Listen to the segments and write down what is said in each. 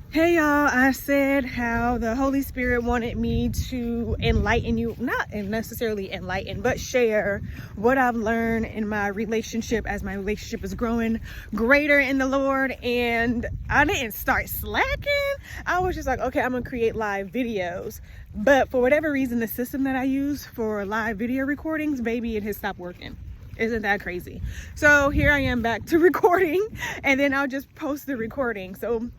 Hey y'all, I said how the Holy Spirit wanted me to enlighten you, not necessarily enlighten, but share what I've learned in my relationship as my relationship is growing greater in the Lord. And I didn't start slacking. I was just like, okay, I'm gonna create live videos. But for whatever reason, the system that I use for live video recordings, baby, it has stopped working. Isn't that crazy? So here I am back to recording, and then I'll just post the recording. So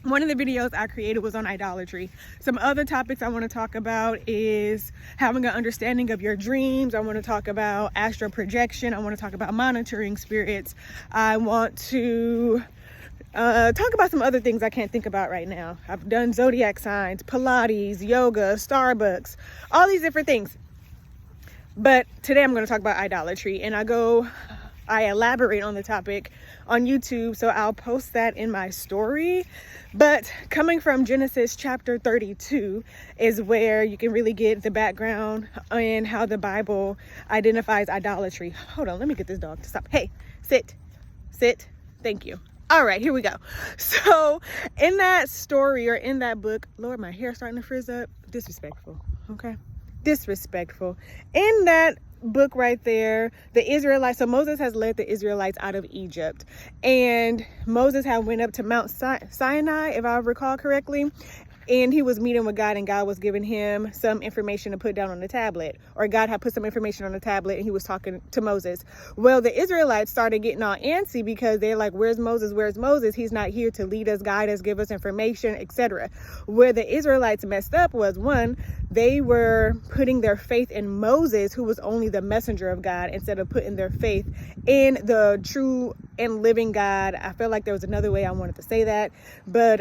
one of the videos I created was on idolatry. Some other topics I want to talk about is having an understanding of your dreams. I want to talk about astral projection. I want to talk about monitoring spirits. I want to talk about some other things I can't think about right now. I've done zodiac signs, Pilates, yoga, Starbucks, all these different things. But today I'm going to talk about idolatry, and I elaborate on the topic on YouTube, so I'll post that in my story. But coming from Genesis chapter 32 is where you can really get the background and how the Bible identifies idolatry. Hold on, let me get this dog to stop. Hey, sit. Thank you. All right, here we go. So in that story, or in that book, Lord, my hair's starting to frizz up. Disrespectful, okay? Disrespectful. In that book right there, the Israelites, so Moses has led the Israelites out of Egypt, and Moses had went up to Mount Sinai, if I recall correctly, and he was meeting with God, and God was giving him some information to put down on the tablet, or God had put some information on the tablet, and he was talking to Moses. Well, the Israelites started getting all antsy because they're like, where's Moses? He's not here to lead us, guide us, give us information, etc. Where the Israelites messed up was, one, they were putting their faith in Moses, who was only the messenger of God, instead of putting their faith in the true and living God. I feel like there was another way I wanted to say that, but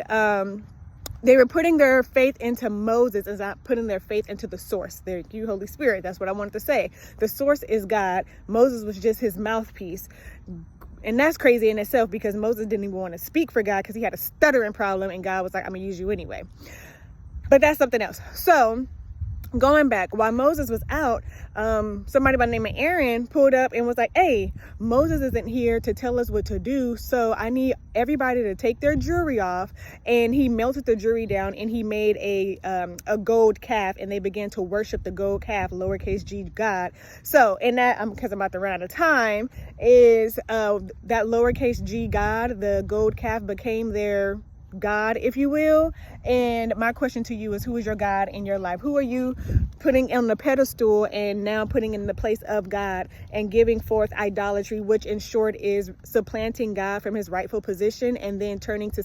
they were putting their faith into Moses and not putting their faith into the source. Thank you, Holy Spirit. That's what I wanted to say. The source is God. Moses was just his mouthpiece. And that's crazy in itself, because Moses didn't even want to speak for God because he had a stuttering problem, and God was like, I'm going to use you anyway. But that's something else. So going back, while Moses was out, somebody by the name of Aaron pulled up and was like, hey, Moses isn't here to tell us what to do, so I need everybody to take their jewelry off. And he melted the jewelry down, and he made a gold calf, and they began to worship the gold calf, lowercase g God. So in that, because I'm about to run out of time, is that lowercase g God, the gold calf, became their God, if you will. And my question to you is, who is your God in your life? Who are you putting on the pedestal and now putting in the place of God and giving forth idolatry, which in short is supplanting God from his rightful position and then turning to